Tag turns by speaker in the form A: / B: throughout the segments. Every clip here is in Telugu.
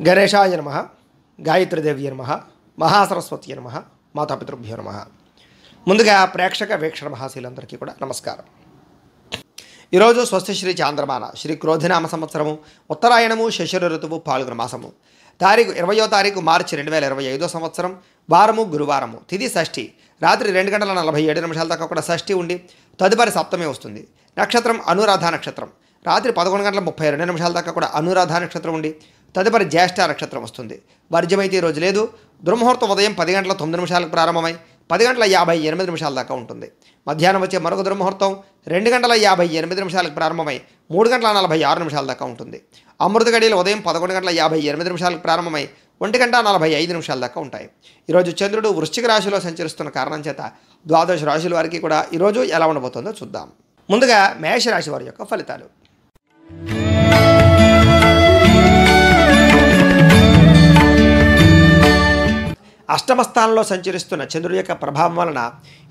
A: గణేశాయ నమః, గాయత్రీదేవి నమః, మహాసరస్వతి నమః, మాతాపితృభ్యో నమః. ముందుగా ప్రేక్షక వీక్షణ మహాశీలందరికీ కూడా నమస్కారం. ఈరోజు స్వస్తి శ్రీ చాంద్రమాన శ్రీ క్రోధినామ సంవత్సరము ఉత్తరాయణము శశిర ఋతువు పాల్గొన మాసము తారీఖు 20వ తారీఖు మార్చి 2025 సంవత్సరం వారము గురువారము తిథి షష్ఠి రాత్రి 2:47 దాకా కూడా షష్ఠి ఉండి తదుపరి సప్తమి వస్తుంది. నక్షత్రం అనురాధ నక్షత్రం రాత్రి 11:32 దాకా కూడా అనురాధ నక్షత్రం ఉండి తదుపరి జ్యేష్ఠ నక్షత్రం వస్తుంది. వర్జమైతే ఈరోజు లేదు. దుర్ముహూర్తం ఉదయం 10:09 ప్రారంభమై 10:58 దాకా ఉంటుంది. మధ్యాహ్నం వచ్చే మరొక దుర్ముహూర్తం 2:58 ప్రారంభమై 3:46 దాకా ఉంటుంది. అమృత గడియలు ఉదయం 11:58 ప్రారంభమై 1:45 దాకా ఉంటాయి. ఈరోజు చంద్రుడు వృశ్చిక రాశిలో సంచరిస్తున్న కారణం చేత ద్వాదశ రాశుల వారికి కూడా ఈరోజు ఎలా ఉండబోతుందో చూద్దాం. ముందుగా మేషరాశి వారి యొక్క ఫలితాలు. అష్టమ స్థానంలో సంచరిస్తున్న చంద్రుడి యొక్క ప్రభావం వలన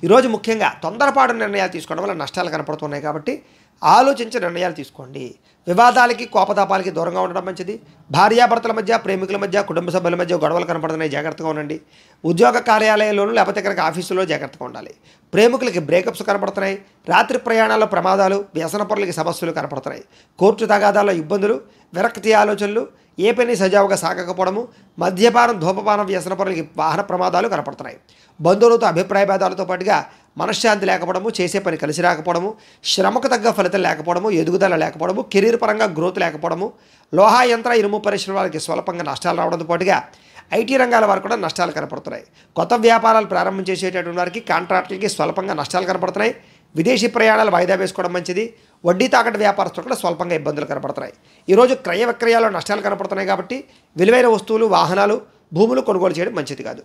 A: ఈరోజు ముఖ్యంగా తొందరపాటు నిర్ణయాలు తీసుకోవడం వల్ల నష్టాలు కనపడుతున్నాయి. కాబట్టి ఆలోచించి నిర్ణయాలు తీసుకోండి. వివాదాలకి కోపతాపాలకి దూరంగా ఉండడం మంచిది. భార్యాభర్తల మధ్య, ప్రేమికుల మధ్య, కుటుంబ సభ్యుల మధ్య గొడవలు కనపడుతున్నాయి, జాగ్రత్తగా ఉండండి. ఉద్యోగ కార్యాలయంలోనూ లేకపోతే కనుక ఆఫీసులో జాగ్రత్తగా ఉండాలి. ప్రేమికులకి బ్రేకప్స్ కనపడుతున్నాయి. రాత్రి ప్రయాణాల్లో ప్రమాదాలు, వ్యసన పరులకి సమస్యలు కనపడుతున్నాయి. కోర్టు తగాదాల్లో ఇబ్బందులు, విరక్తి ఆలోచనలు, ఏ పని సజావుగా సాగకపోవడము, మద్యపానం, ధూమపానం, వ్యసన పరులకి వాహన ప్రమాదాలు కనపడుతున్నాయి. బంధువులతో అభిప్రాయ భేదాలతో పాటుగా మనశ్శాంతి లేకపోవడము, చేసే పని కలిసి రాకపోవడము, శ్రమకు తగ్గ ఫలితం లేకపోవడము, ఎదుగుదల లేకపోవడము, కెరీర్ పరంగా గ్రోత్ లేకపోవడము, లోహా యంత్ర ఇనుము పరిశ్రమ వాళ్ళకి స్వల్పంగా నష్టాలు రావడంతో పాటుగా ఐటీ రంగాల వారు కూడా నష్టాలు కనపడుతున్నాయి. కొత్త వ్యాపారాలు ప్రారంభం చేసేటటువంటి వారికి కాంట్రాక్టులకి స్వల్పంగా నష్టాలు కనపడుతున్నాయి. విదేశీ ప్రయాణాలు వాయిదా వేసుకోవడం మంచిది. వడ్డీ తాకట్టు వ్యాపారస్తులు కూడా స్వల్పంగా ఇబ్బందులు కనపడుతున్నాయి. ఈరోజు క్రయ విక్రయాల్లో నష్టాలు కనపడుతున్నాయి. కాబట్టి విలువైన వస్తువులు, వాహనాలు, భూములు కొనుగోలు చేయడం మంచిది కాదు.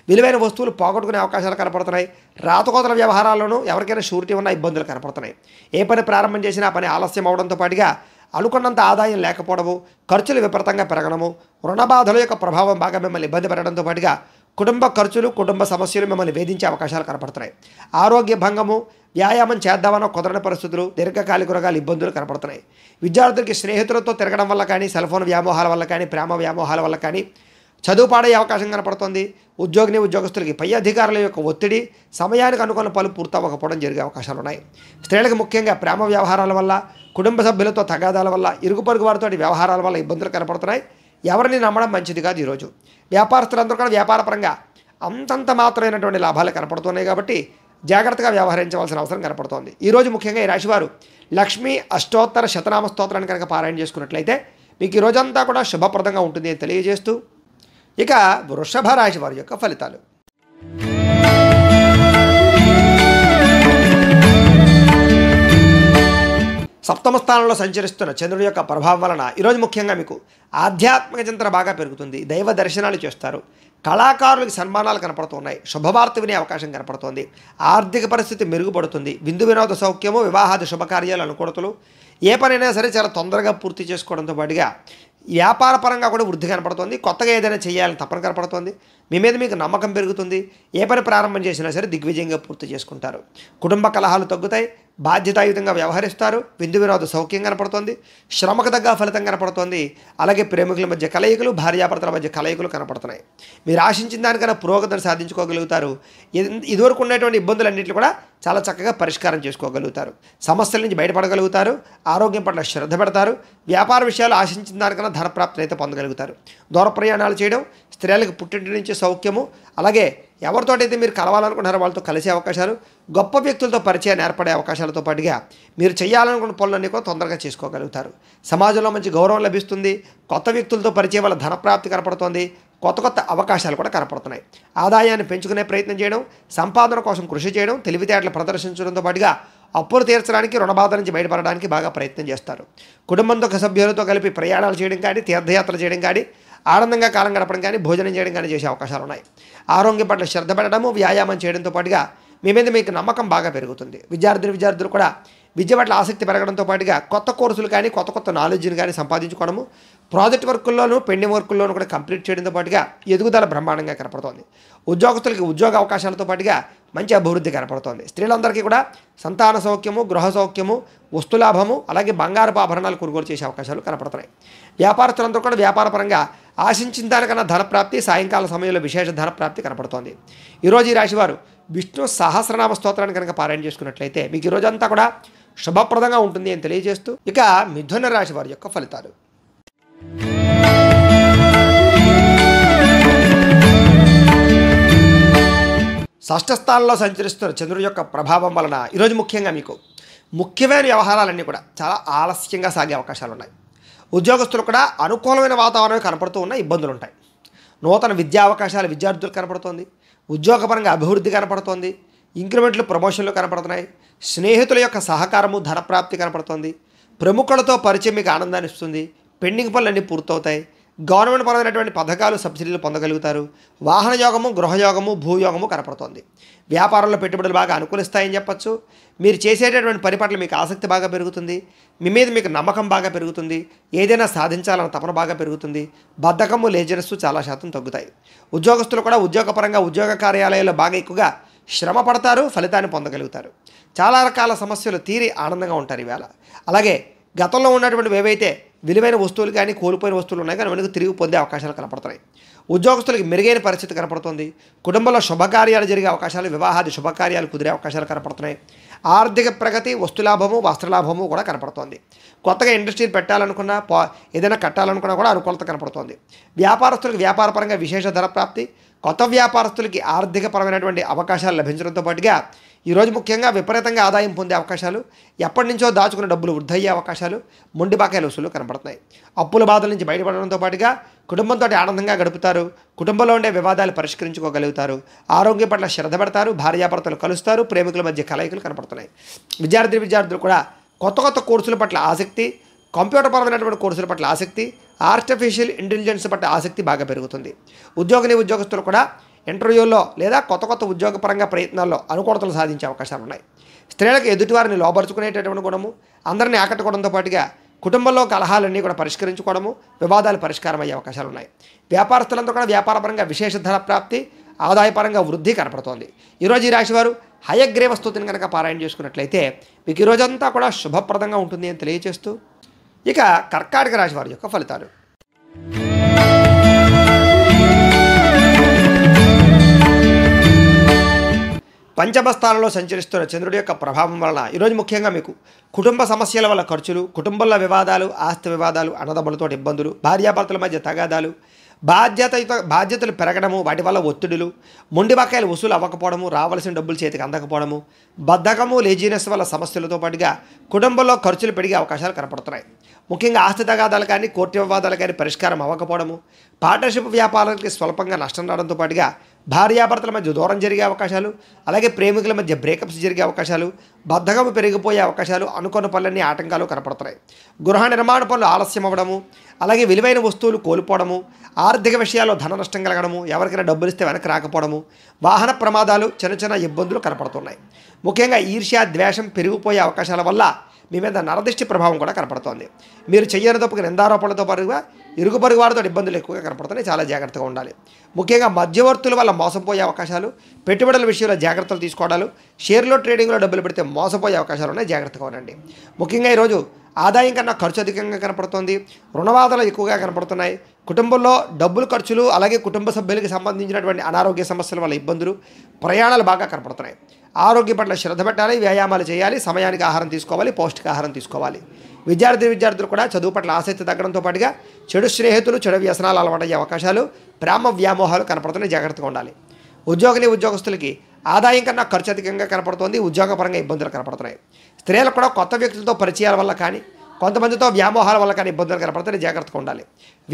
A: విలువైన వస్తువులు పోగొట్టుకునే అవకాశాలు కనపడుతున్నాయి. రాతకోతల వ్యవహారాల్లోనూ ఎవరికైనా షూరిటీ ఉన్న ఇబ్బందులు కనపడుతున్నాయి. ఏ పని ప్రారంభం చేసినా పని ఆలస్యం అవడంతో పాటుగా అనుకున్నంత ఆదాయం లేకపోవడము, ఖర్చులు విపరీతంగా పెరగడము, రుణ బాధల యొక్క ప్రభావం బాగా మిమ్మల్ని ఇబ్బంది పెట్టడంతో పాటుగా కుటుంబ ఖర్చులు, కుటుంబ సమస్యలు మిమ్మల్ని వేధించే అవకాశాలు కనపడుతున్నాయి. ఆరోగ్య భంగము, వ్యాయామం చేద్దామన్న కుదరని పరిస్థితులు, దీర్ఘకాలిక రోగాల ఇబ్బందులు కనపడుతున్నాయి. విద్యార్థులకి స్నేహితులతో తిరగడం వల్ల కానీ, సెల్ ఫోన్ వ్యామోహాల వల్ల కానీ, ప్రేమ వ్యామోహాల వల్ల కానీ చదువు పాడే అవకాశం కనపడుతుంది. ఉద్యోగస్తులకి పై అధికారుల యొక్క ఒత్తిడి, సమయానికి అనుకున్న పనులు పూర్తవ్వకపోవడం జరిగే అవకాశాలు ఉన్నాయి. స్త్రీలకు ముఖ్యంగా ప్రేమ వ్యవహారాల వల్ల, కుటుంబ సభ్యులతో తగాదాల వల్ల, ఇరుగు పొరుగు వారితో వ్యవహారాల వల్ల ఇబ్బందులు కనపడుతున్నాయి. ఎవరిని నమ్మడం మంచిది కాదు. ఈరోజు వ్యాపారస్తులందరూ కూడా వ్యాపారపరంగా అంతంత మాత్రమైనటువంటి లాభాలు కనపడుతున్నాయి. కాబట్టి జాగ్రత్తగా వ్యవహరించవలసిన అవసరం కనపడుతోంది. ఈరోజు ముఖ్యంగా ఈ రాశివారు లక్ష్మీ అష్టోత్తర శతనామ స్తోత్రాన్ని కనుక పారాయణ చేసుకున్నట్లయితే మీకు ఈ రోజంతా కూడా శుభప్రదంగా ఉంటుంది అని తెలియజేస్తూ ఇక వృషభ రాశి వారి యొక్క ఫలితాలు. సప్తమ స్థానంలో సంచరిస్తున్న చంద్రుడి యొక్క ప్రభావం వలన ఈరోజు ముఖ్యంగా మీకు ఆధ్యాత్మిక చింతన బాగా పెరుగుతుంది. దైవ దర్శనాలు చేస్తారు. కళాకారులకు సన్మానాలు కనపడుతున్నాయి. శుభవార్త వినే అవకాశం కనపడుతోంది. ఆర్థిక పరిస్థితి మెరుగుపడుతుంది. విందు వినోద సౌఖ్యము, వివాహాది శుభకార్యాలు, అనుకూలతలు, ఏ పనైనా సరే చాలా తొందరగా పూర్తి చేసుకోవడంతో పాటుగా వ్యాపార పరంగా కూడా వృద్ధి కనపడుతుంది. కొత్తగా ఏదైనా చేయాలని తపన కనపడుతుంది. మీ మీద మీకు నమ్మకం పెరుగుతుంది. ఏ పని ప్రారంభం చేసినా సరే దిగ్విజయంగా పూర్తి చేసుకుంటారు. కుటుంబ కలహాలు తగ్గుతాయి. బాధ్యతాయుతంగా వ్యవహరిస్తారు. విందు వినోద సౌఖ్యం కనపడుతుంది. శ్రమకు తగ్గ ఫలితం కనపడుతుంది. అలాగే ప్రేమికుల మధ్య కలయికలు, భార్యాభర్తల మధ్య కలయికలు కనపడుతున్నాయి. మీరు ఆశించిన దానికన్నా పురోగతిని సాధించుకోగలుగుతారు. ఇదివరకు ఉన్నటువంటి ఇబ్బందులన్నింటినీ కూడా చాలా చక్కగా పరిష్కారం చేసుకోగలుగుతారు. సమస్యల నుంచి బయటపడగలుగుతారు. ఆరోగ్యం పట్ల శ్రద్ధ పెడతారు. వ్యాపార విషయాలు ఆశించిన దానికన్నా ధనప్రాప్తిని అయితే పొందగలుగుతారు. దూర ప్రయాణాలు చేయడం, స్త్రీలకు పుట్టింటి నుంచి సౌఖ్యము, అలాగే ఎవరితోటైతే మీరు కలవాలనుకుంటున్నారో వాళ్ళతో కలిసే అవకాశాలు, గొప్ప వ్యక్తులతో పరిచయాన్ని ఏర్పడే అవకాశాలతో పాటుగా మీరు చేయాలనుకున్న పనులన్నీ కూడా తొందరగా చేసుకోగలుగుతారు. సమాజంలో మంచి గౌరవం లభిస్తుంది. కొత్త వ్యక్తులతో పరిచయం వల్ల ధనప్రాప్తి కనపడుతోంది. కొత్త అవకాశాలు కూడా కనపడుతున్నాయి. ఆదాయాన్ని పెంచుకునే ప్రయత్నం చేయడం, సంపాదన కోసం కృషి చేయడం, తెలివితేటలు ప్రదర్శించడంతో పాటుగా అప్పులు తీర్చడానికి, రుణబాధ నుంచి బయటపడడానికి బాగా ప్రయత్నం చేస్తారు. కుటుంబంతో సభ్యులతో కలిపి ప్రయాణాలు చేయడం కానీ, తీర్థయాత్రలు చేయడం కానీ, ఆనందంగా కాలం గడపడం కానీ, భోజనం చేయడం కానీ చేసే అవకాశాలు ఉన్నాయి. ఆరోగ్యం పట్ల శ్రద్ధ పెట్టడము, వ్యాయామం చేయడంతో పాటుగా మీ మీద మీకు నమ్మకం బాగా పెరుగుతుంది. విద్యార్థులు కూడా విద్య పట్ల ఆసక్తి పెరగడంతో పాటుగా కొత్త కోర్సులు కానీ, కొత్త నాలెడ్జ్ని కానీ సంపాదించుకోవడము, ప్రాజెక్ట్ వర్కుల్లోనూ, పెండింగ్ వర్కుల్లోనూ కూడా కంప్లీట్ చేయడంతో పాటుగా ఎదుగుదల బ్రహ్మాండంగా కనపడుతోంది. ఉద్యోగస్తులకి ఉద్యోగ అవకాశాలతో పాటుగా మంచి అభివృద్ధి కనపడుతోంది. స్త్రీలందరికీ కూడా సంతాన సౌఖ్యము, గృహ సౌఖ్యము, వస్తులాభము, అలాగే బంగారపు ఆభరణాలు కొనుగోలు చేసే అవకాశాలు కనపడుతున్నాయి. వ్యాపారస్తులందరూ కూడా వ్యాపారపరంగా ఆశించిన దానికన్నా ధనప్రాప్తి, సాయంకాల సమయంలో విశేష ధనప్రాప్తి కనపడుతోంది. ఈరోజు ఈ రాశివారు విష్ణు సహస్రనామ స్తోత్రాన్ని కనుక పారాయణ చేసుకున్నట్లయితే మీకు ఈ రోజంతా కూడా శుభప్రదంగా ఉంటుంది అని తెలియజేస్తూ ఇక మిథున రాశి వారి యొక్క ఫలితాలు. షష్ఠ స్థానంలో సంచరిస్తున్న చంద్రుడి యొక్క ప్రభావం వలన ఈరోజు ముఖ్యంగా మీకు ముఖ్యమైన వ్యవహారాలన్నీ కూడా చాలా ఆలస్యంగా సాగే అవకాశాలు ఉన్నాయి. ఉద్యోగస్తులు కూడా అనుకూలమైన వాతావరణం కనపడుతూ ఉన్న ఇబ్బందులు ఉంటాయి. నూతన విద్యా అవకాశాలు విద్యార్థులు కనపడుతోంది. ఉద్యోగపరంగా అభివృద్ధి కనపడుతోంది. ఇంక్రిమెంట్లు, ప్రమోషన్లు కనపడుతున్నాయి. స్నేహితుల యొక్క సహకారము, ధనప్రాప్తి కనపడుతోంది. ప్రముఖులతో పరిచయం మీకు ఆనందాన్ని ఇస్తుంది. పెండింగ్ పనులన్నీ పూర్తవుతాయి. గవర్నమెంట్ పరమైనటువంటి పథకాలు, సబ్సిడీలు పొందగలుగుతారు. వాహన యోగము, గృహయోగము, భూయోగము కనపడుతోంది. వ్యాపారంలో పెట్టుబడులు బాగా అనుకూలిస్తాయని చెప్పచ్చు. మీరు చేసేటటువంటి పని పట్ల మీకు ఆసక్తి బాగా పెరుగుతుంది. మీ మీద మీకు నమ్మకం బాగా పెరుగుతుంది. ఏదైనా సాధించాలన్న తపన బాగా పెరుగుతుంది. బద్ధకము, లేజినెస్ చాలా శాతం తగ్గుతాయి. ఉద్యోగస్తులు కూడా ఉద్యోగపరంగా ఉద్యోగ కార్యాలయాల్లో బాగా ఎక్కువగా శ్రమ పడతారు, ఫలితాన్ని పొందగలుగుతారు. చాలా రకాల సమస్యలు తీరి ఆనందంగా ఉంటారు ఈవేళ. అలాగే గతంలో ఉన్నటువంటి ఏవైతే విలువైన వస్తువులు కానీ కోల్పోయిన వస్తువులు ఉన్నాయి కానీ మనకు తిరిగి పొందే అవకాశాలు కనపడుతున్నాయి. ఉద్యోగస్తులకి మెరుగైన పరిస్థితి కనపడుతుంది. కుటుంబంలో శుభకార్యాలు జరిగే అవకాశాలు, వివాహాది శుభకార్యాలు కుదిరే అవకాశాలు కనపడుతున్నాయి. ఆర్థిక ప్రగతి, వస్తులాభము, వస్త్రలాభము కూడా కనపడుతోంది. కొత్తగా ఇండస్ట్రీలు పెట్టాలనుకున్నా, ఏదైనా కట్టాలనుకున్నా కూడా అనుకూలత కనపడుతోంది. వ్యాపారస్తులకు వ్యాపారపరంగా విశేష ధర ప్రాప్తి, కొత్త వ్యాపారస్తులకి ఆర్థికపరమైనటువంటి అవకాశాలు లభించడంతో పాటుగా ఈరోజు ముఖ్యంగా విపరీతంగా ఆదాయం పొందే అవకాశాలు, ఎప్పటి నుంచో దాచుకున్న డబ్బులు వృద్ధయ్యే అవకాశాలు, మొండి బకాయిల వసూలు కనపడుతున్నాయి. అప్పుల బాధల నుంచి బయటపడడంతో పాటుగా కుటుంబంతో ఆనందంగా గడుపుతారు. కుటుంబంలో ఉండే వివాదాలు పరిష్కరించుకోగలుగుతారు. ఆరోగ్యం పట్ల శ్రద్ధ పెడతారు. భార్యాభర్తలు కలుస్తారు. ప్రేమికుల మధ్య కలయికలు కనపడుతున్నాయి. విద్యార్థులు కూడా కొత్త కోర్సుల పట్ల ఆసక్తి, కంప్యూటర్ పరమైనటువంటి కోర్సుల పట్ల ఆసక్తి, ఆర్టిఫిషియల్ ఇంటెలిజెన్స్ పట్ల ఆసక్తి బాగా పెరుగుతుంది. ఉద్యోగస్తులు కూడా ఇంటర్వ్యూల్లో లేదా కొత్త ఉద్యోగపరంగా ప్రయత్నాల్లో అనుకూలతలు సాధించే అవకాశాలు ఉన్నాయి. స్త్రీలకు ఎదుటివారిని లోపరుచుకునేటటువంటి గుణము, అందరినీ ఆకట్టుకోవడంతో పాటుగా కుటుంబంలో కలహాలన్నీ కూడా పరిష్కరించుకోవడము, వివాదాలు పరిష్కారం అయ్యే అవకాశాలు ఉన్నాయి. వ్యాపారస్తులంతా కూడా వ్యాపారపరంగా విశేష ధన ప్రాప్తి, ఆదాయపరంగా వృద్ధి కనపడుతోంది. ఈరోజు ఈ రాశివారు హయగ్రీవ స్తుతిని కనుక పారాయణ చేసుకున్నట్లయితే మీకు ఈ రోజంతా కూడా శుభప్రదంగా ఉంటుంది అని తెలియజేస్తూ ఇక కర్కాటక రాశి వారి యొక్క ఫలితాలు. పంచమ స్థానంలో సంచరిస్తున్న చంద్రుడి యొక్క ప్రభావం వలన ఈరోజు ముఖ్యంగా మీకు కుటుంబ సమస్యల వల్ల ఖర్చులు, కుటుంబంలో వివాదాలు, ఆస్తి వివాదాలు, అన్నదమ్ములతో ఇబ్బందులు, భార్యాభర్తల మధ్య తగాదాలు, బాధ్యతలు పెరగడము, వాటి వల్ల ఒత్తిడులు, మొండి బకాయిలు వసూలు అవ్వకపోవడము, రావాల్సిన డబ్బులు చేతికి అందకపోవడము, బద్ధకము, లేజినెస్ వల్ల సమస్యలతో పాటుగా కుటుంబంలో ఖర్చులు పెరిగే అవకాశాలు కనపడుతున్నాయి. ముఖ్యంగా ఆస్తి తగాదాలు కానీ, కోర్టు వివాదాలు కానీ పరిష్కారం అవ్వకపోవడము, పార్ట్నర్షిప్ వ్యాపారాలకి స్వల్పంగా నష్టం రావడంతో పాటుగా భార్యాభర్తల మధ్య దూరం జరిగే అవకాశాలు, అలాగే ప్రేమికుల మధ్య బ్రేకప్స్ జరిగే అవకాశాలు, బద్ధకము పెరిగిపోయే అవకాశాలు, అనుకున్న పనులన్నీ ఆటంకాలు కనపడుతున్నాయి. గృహ నిర్మాణ పనులు ఆలస్యం అవ్వడము, అలాగే విలువైన వస్తువులు కోల్పోవడము, ఆర్థిక విషయాల్లో ధన నష్టం కలగడము, ఎవరికైనా డబ్బులు ఇస్తే వెనక్కి రాకపోవడము, వాహన ప్రమాదాలు, చిన్న ఇబ్బందులు కనపడుతున్నాయి. ముఖ్యంగా ఈర్ష్య, ద్వేషం పెరిగిపోయే అవకాశాల వల్ల మీ మీద నరదిష్టి ప్రభావం కూడా కనపడుతోంది. మీరు చెయ్యని తప్పుకు నిందారోపణలతో పాటుగా ఇరుగు పొరుగు వారితో ఇబ్బందులు ఎక్కువగా కనపడుతున్నాయి. చాలా జాగ్రత్తగా ఉండాలి. ముఖ్యంగా మధ్యవర్తుల వల్ల మోసపోయే అవకాశాలు, పెట్టుబడుల విషయంలో జాగ్రత్తలు తీసుకోవడాలు, షేర్లో ట్రేడింగ్లో డబ్బులు పెడితే మోసపోయే అవకాశాలు ఉన్నాయి. జాగ్రత్తగా ఉండండి. ముఖ్యంగా ఈరోజు ఆదాయం కన్నా ఖర్చు అధికంగా కనపడుతోంది. రుణబాధలు ఎక్కువగా కనపడుతున్నాయి. కుటుంబంలో డబ్బులు ఖర్చులు, అలాగే కుటుంబ సభ్యులకి సంబంధించినటువంటి అనారోగ్య సమస్యల వల్ల ఇబ్బందులు, ప్రయాణాలు బాగా కనపడుతున్నాయి. ఆరోగ్యం పట్ల శ్రద్ధ పెట్టాలి, వ్యాయామాలు చేయాలి, సమయానికి ఆహారం తీసుకోవాలి, పౌష్టికాహారం తీసుకోవాలి. విద్యార్థులు కూడా చదువు పట్ల ఆసక్తి తగ్గడంతో పాటుగా చెడు స్నేహితులు, చెడు వ్యసనాలు అలవాటయ్యే అవకాశాలు, ప్రేమ వ్యామోహాలు కనపడుతున్నాయి. జాగ్రత్తగా ఉండాలి. ఉద్యోగస్తులకి ఆదాయం కన్నా ఖర్చు అధికంగా కనపడుతోంది. ఉద్యోగపరంగా ఇబ్బందులు కనపడుతున్నాయి. స్త్రీలకు కూడా కొత్త వ్యక్తులతో పరిచయాల వల్ల కానీ, కొంతమందితో వ్యామోహాల వల్ల కానీ ఇబ్బందులు కనపడుతున్నాయి. జాగ్రత్తగా ఉండాలి.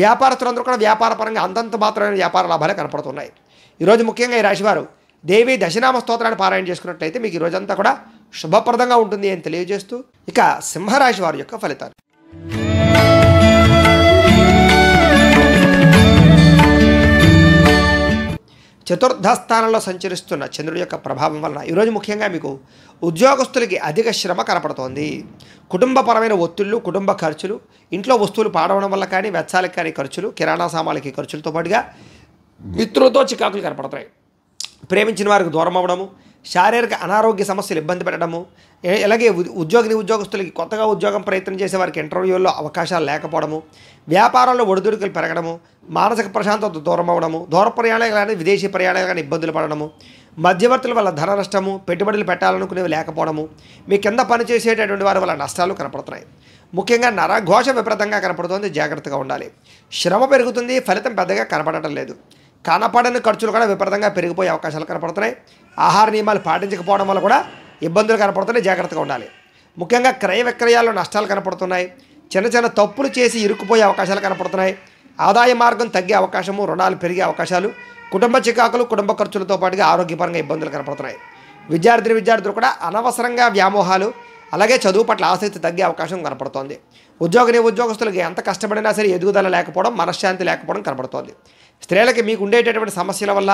A: వ్యాపారస్తులందరూ కూడా వ్యాపారపరంగా అంతంత మాత్రమైన వ్యాపార లాభాలే కనపడుతున్నాయి. ఈరోజు ముఖ్యంగా ఈ రాశివారు దేవి దశనామ స్తోత్రాన్ని పారాయణ చేసుకున్నట్లయితే మీకు ఈ రోజంతా కూడా శుభప్రదంగా ఉంటుంది అని తెలియజేస్తూ ఇక సింహరాశి వారి యొక్క ఫలితాలు. చతుర్థ స్థానంలో సంచరిస్తున్న చంద్రుడి యొక్క ప్రభావం వలన ఈరోజు ముఖ్యంగా మీకు ఉద్యోగస్తులకి అధిక శ్రమ కనపడుతోంది. కుటుంబపరమైన ఒత్తిళ్లు, కుటుంబ ఖర్చులు, ఇంట్లో వస్తువులు పాడవడం వల్ల కానీ, వెచ్చాలకు కానీ ఖర్చులు, కిరాణా సామాన్లకి ఖర్చులతో పాటుగా మిత్రులతో చికాకులు కనపడతాయి. ప్రేమించిన వారికి దూరం అవ్వడము, శారీరక అనారోగ్య సమస్యలు ఇబ్బంది పెట్టడము, ఇలాగే ఉద్యోగస్తులకి కొత్తగా ఉద్యోగం ప్రయత్నం చేసే వారికి ఇంటర్వ్యూల్లో అవకాశాలు లేకపోవడము, వ్యాపారంలో ఒడిదుడుకులు పెరగడము, మానసిక ప్రశాంతత దూరం అవ్వడము, దూర ప్రయాణాలు కానీ విదేశీ ప్రయాణాలు కానీ ఇబ్బందులు పడడము, మధ్యవర్తుల వల్ల ధన నష్టము, పెట్టుబడులు పెట్టాలనుకునేవి లేకపోవడము, మీ కింద పనిచేసేటటువంటి వారి వల్ల నష్టాలు కనపడుతున్నాయి. ముఖ్యంగా నరఘోష విపరీతంగా కనపడుతుంది, జాగ్రత్తగా ఉండాలి. శ్రమ పెరుగుతుంది, ఫలితం పెద్దగా కనపడటం లేదు. కనపడని ఖర్చులు కూడా విపరీతంగా పెరిగిపోయే అవకాశాలు కనపడుతున్నాయి. ఆహార నియమాలు పాటించకపోవడం వల్ల కూడా ఇబ్బందులు కనపడుతున్నాయి, జాగ్రత్తగా ఉండాలి. ముఖ్యంగా క్రయ విక్రయాల్లో నష్టాలు కనపడుతున్నాయి. చిన్న చిన్న తప్పులు చేసి ఇరుక్కుపోయే అవకాశాలు కనపడుతున్నాయి. ఆదాయ మార్గం తగ్గే అవకాశము, రుణాలు పెరిగే అవకాశాలు, కుటుంబ చికాకులు, కుటుంబ ఖర్చులతో పాటుగా ఆరోగ్యపరంగా ఇబ్బందులు కనపడుతున్నాయి. విద్యార్థులు కూడా అనవసరంగా వ్యామోహాలు, అలాగే చదువు పట్ల ఆసక్తి తగ్గే అవకాశం కనపడుతోంది. ఉద్యోగస్తులకి ఎంత కష్టపడినా సరే ఎదుగుదల లేకపోవడం, మనశ్శాంతి లేకపోవడం కనపడుతోంది. స్త్రీలకి మీకు ఉండేటటువంటి సమస్యల వల్ల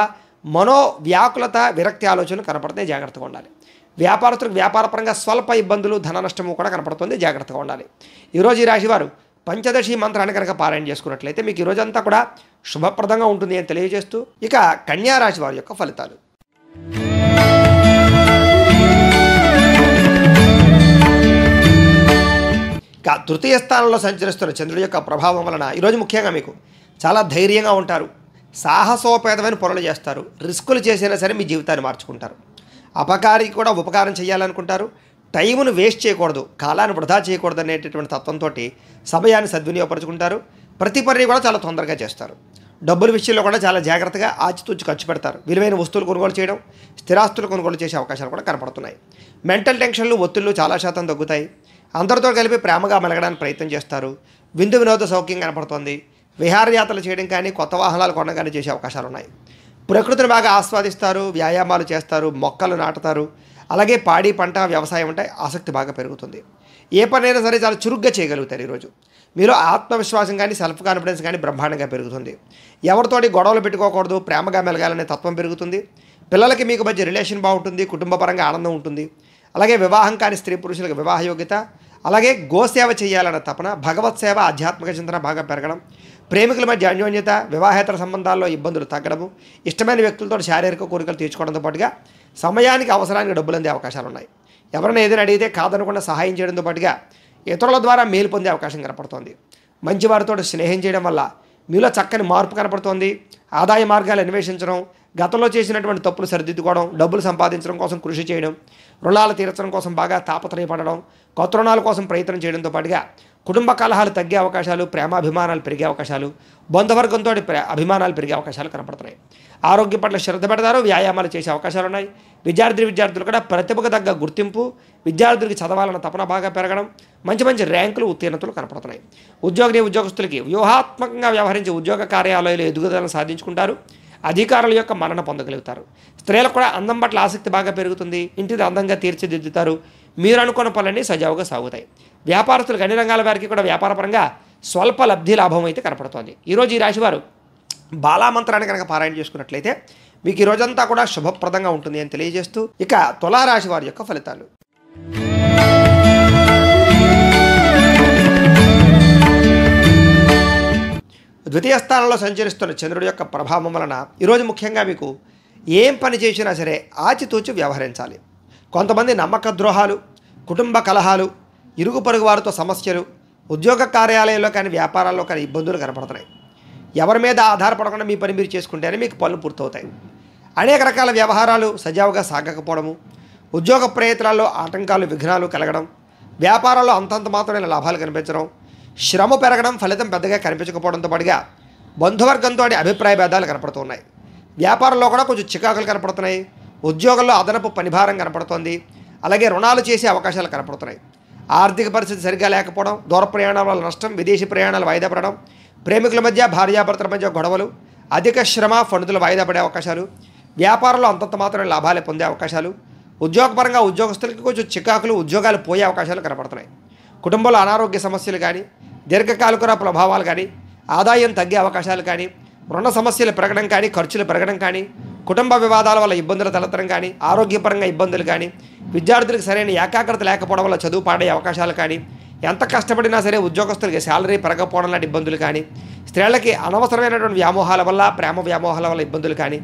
A: మనోవ్యాకులత, విరక్తి ఆలోచనలు కనపడుతున్నాయి, జాగ్రత్తగా ఉండాలి. వ్యాపారస్తులకు వ్యాపారపరంగా స్వల్ప ఇబ్బందులు, ధన నష్టము కూడా కనపడుతుంది, జాగ్రత్తగా ఉండాలి. ఈరోజు ఈ రాశివారు పంచదశి మంత్రాన్ని కనుక పారాయణ చేసుకున్నట్లయితే మీకు ఈ రోజంతా కూడా శుభప్రదంగా ఉంటుంది అని తెలియజేస్తూ, ఇక కన్యా రాశి వారి యొక్క ఫలితాలు. ఇక తృతీయ స్థానంలో సంచరిస్తున్న చంద్రుడి యొక్క ప్రభావం వలన ఈరోజు ముఖ్యంగా మీకు చాలా ధైర్యంగా ఉంటారు, సాహసోపేతమైన పనులు చేస్తారు, రిస్కులు చేసినా సరే మీ జీవితాన్ని మార్చుకుంటారు. అపకారికి కూడా ఉపకారం చేయాలనుకుంటారు, టైమును వేస్ట్ చేయకూడదు, కాలాన్ని వృధా చేయకూడదు అనేటటువంటి తత్వంతో సమయాన్ని సద్వినియోగపరుచుకుంటారు. ప్రతి పని కూడా చాలా తొందరగా చేస్తారు. డబ్బుల విషయంలో కూడా చాలా జాగ్రత్తగా ఆచితూచి ఖర్చు పెడతారు. విలువైన వస్తువులు కొనుగోలు చేయడం, స్థిరాస్తులు కొనుగోలు చేసే అవకాశాలు కూడా కనపడుతున్నాయి. మెంటల్ టెన్షన్లు, ఒత్తిళ్లు చాలా శాతం తగ్గుతాయి. అందరితో కలిపి ప్రేమగా మెలగడానికి ప్రయత్నం చేస్తారు. విందు వినోద సౌఖ్యం కనపడుతోంది. విహారయాత్రలు చేయడం కానీ, కొత్త వాహనాలు కొనడం కానీ చేసే అవకాశాలు ఉన్నాయి. ప్రకృతిని బాగా ఆస్వాదిస్తారు, వ్యాయామాలు చేస్తారు, మొక్కలు నాటుతారు. అలాగే పాడి పంట వ్యవసాయం అంటే ఆసక్తి బాగా పెరుగుతుంది. ఏ పనైనా సరే చాలా చురుగ్గా చేయగలుగుతారు. ఈరోజు మీలో ఆత్మవిశ్వాసం కానీ, సెల్ఫ్ కాన్ఫిడెన్స్ కానీ బ్రహ్మాండంగా పెరుగుతుంది. ఎవరితోటి గొడవలు పెట్టుకోకూడదు, ప్రేమగా మెలగాలనే తత్వం పెరుగుతుంది. పిల్లలకి మీకు మధ్య రిలేషన్ బాగుంటుంది, కుటుంబపరంగా ఆనందం ఉంటుంది. అలాగే వివాహం కాని స్త్రీ పురుషులకు వివాహ యోగ్యత, అలాగే గోసేవ చేయాలన్న తపన, భగవత్ సేవ, ఆధ్యాత్మిక చింతన బాగా పెరగడం, ప్రేమికుల మధ్య అన్యోన్యత, వివాహేతర సంబంధాల్లో ఇబ్బందులు తగ్గడము, ఇష్టమైన వ్యక్తులతో శారీరక కోరికలు తీర్చుకోవడంతో పాటుగా సమయానికి అవసరానికి డబ్బులు అందే అవకాశాలు ఉన్నాయి. ఎవరైనా ఏదైనా అడిగితే కాదనకుండా సహాయం చేయడంతో పాటుగా ఇతరుల ద్వారా మేలు పొందే అవకాశం కనపడుతోంది. మంచి వారితో స్నేహం చేయడం వల్ల మీలో చక్కని మార్పు కనపడుతోంది. ఆదాయ మార్గాలు అన్వేషించడం, గతంలో చేసినటువంటి తప్పులు సరిదిద్దుకోవడం, డబ్బులు సంపాదించడం కోసం కృషి చేయడం, రుణాలు తీర్చడం కోసం బాగా తాపత్రయపడడం, కొత్త రుణాల కోసం ప్రయత్నం చేయడంతో పాటుగా కుటుంబ కలహాలు తగ్గే అవకాశాలు, ప్రేమాభిమానాలు పెరిగే అవకాశాలు, బంధువర్గంతో అభిమానాలు పెరిగే అవకాశాలు కనపడుతున్నాయి. ఆరోగ్యం పట్ల శ్రద్ధ పెడతారు, వ్యాయామాలు చేసే అవకాశాలు ఉన్నాయి. విద్యార్థులు కూడా ప్రతిభకు తగ్గ గుర్తింపు, విద్యార్థులకి చదవాలన్న తపన బాగా పెరగడం, మంచి మంచి ర్యాంకులు, ఉత్తీర్ణతలు కనపడుతున్నాయి. ఉద్యోగస్తులకి వ్యూహాత్మకంగా వ్యవహరించే ఉద్యోగ కార్యాలయాలు ఎదుగుదలను సాధించుకుంటారు. అధికారుల యొక్క మన్నన పొందగలుగుతారు. స్త్రీలకు కూడా అందం పట్ల ఆసక్తి బాగా పెరుగుతుంది. ఇంటిని అందంగా తీర్చిదిద్దుతారు. మీరు అనుకున్న పనులన్నీ సజావుగా సాగుతాయి. వ్యాపారస్తులకు అన్ని రంగాల వారికి కూడా వ్యాపారపరంగా స్వల్ప లబ్ధి లాభం అయితే కనపడుతోంది. ఈరోజు ఈ రాశివారు బాలామంత్రాన్ని కనుక పారాయణ చేసుకున్నట్లయితే మీకు ఈ రోజంతా కూడా శుభప్రదంగా ఉంటుంది అని తెలియజేస్తూ, ఇక తులారాశి వారి యొక్క ఫలితాలు. ద్వితీయ స్థానంలో సంచరిస్తున్న చంద్రుడి యొక్క ప్రభావం వలన ఈరోజు ముఖ్యంగా మీకు ఏం పని చేసినా సరే ఆచితూచి వ్యవహరించాలి. కొంతమంది నమ్మక ద్రోహాలు, కుటుంబ కలహాలు, ఇరుగు పొరుగు వారితో సమస్యలు, ఉద్యోగ కార్యాలయంలో కానీ వ్యాపారాల్లో కానీ ఇబ్బందులు కనపడుతున్నాయి. ఎవరి మీద ఆధారపడకుండా మీ పని మీరు చేసుకుంటేనే మీకు పనులు పూర్తవుతాయి. అనేక రకాల వ్యవహారాలు సజావుగా సాగకపోవడము, ఉద్యోగ ప్రయత్నాల్లో ఆటంకాలు, విఘ్నాలు కలగడం, వ్యాపారాల్లో అంతంత మాత్రమైన లాభాలు కనిపించడం, శ్రమ పెరగడం, ఫలితం పెద్దగా కనిపించకపోవడంతో పాటుగా బంధువర్గంతో అభిప్రాయ భేదాలు కనపడుతున్నాయి. వ్యాపారంలో కూడా కొంచెం చికాకులు కనపడుతున్నాయి. ఉద్యోగంలో అదనపు పనిభారం కనపడుతోంది. అలాగే రుణాలు చేసే అవకాశాలు కనపడుతున్నాయి. ఆర్థిక పరిస్థితి సరిగ్గా లేకపోవడం, దూర ప్రయాణాల వల్ల నష్టం, విదేశీ ప్రయాణాలు వాయిదా పడడం, ప్రేమికుల మధ్య, భార్యాభర్తల మధ్య గొడవలు, అధిక శ్రమ, ఫండులు వాయిదా పడే అవకాశాలు, వ్యాపారంలో అంతంత మాత్రమే లాభాలు పొందే అవకాశాలు, ఉద్యోగపరంగా ఉద్యోగస్తులకి కొంచెం చికాకులు, ఉద్యోగాలు పోయే అవకాశాలు కనపడుతున్నాయి. కుటుంబంలో అనారోగ్య సమస్యలు కానీ, దీర్ఘకాలిక ప్రభావాలు కానీ, ఆదాయం తగ్గే అవకాశాలు కానీ, రుణ సమస్యలు పెరగడం కానీ, ఖర్చులు పెరగడం కానీ, కుటుంబ వివాదాల వల్ల ఇబ్బందులు తలెత్తడం కానీ, ఆరోగ్యపరంగా ఇబ్బందులు కానీ, విద్యార్థులకు సరైన ఏకాగ్రత లేకపోవడం వల్ల చదువు పాడే అవకాశాలు కానీ, ఎంత కష్టపడినా సరే ఉద్యోగస్తులకి శాలరీ పెరగకపోవడం లాంటి ఇబ్బందులు కానీ, స్త్రీలకి అనవసరమైనటువంటి వ్యామోహాల వల్ల, ప్రేమ వ్యామోహాల వల్ల ఇబ్బందులు కానీ,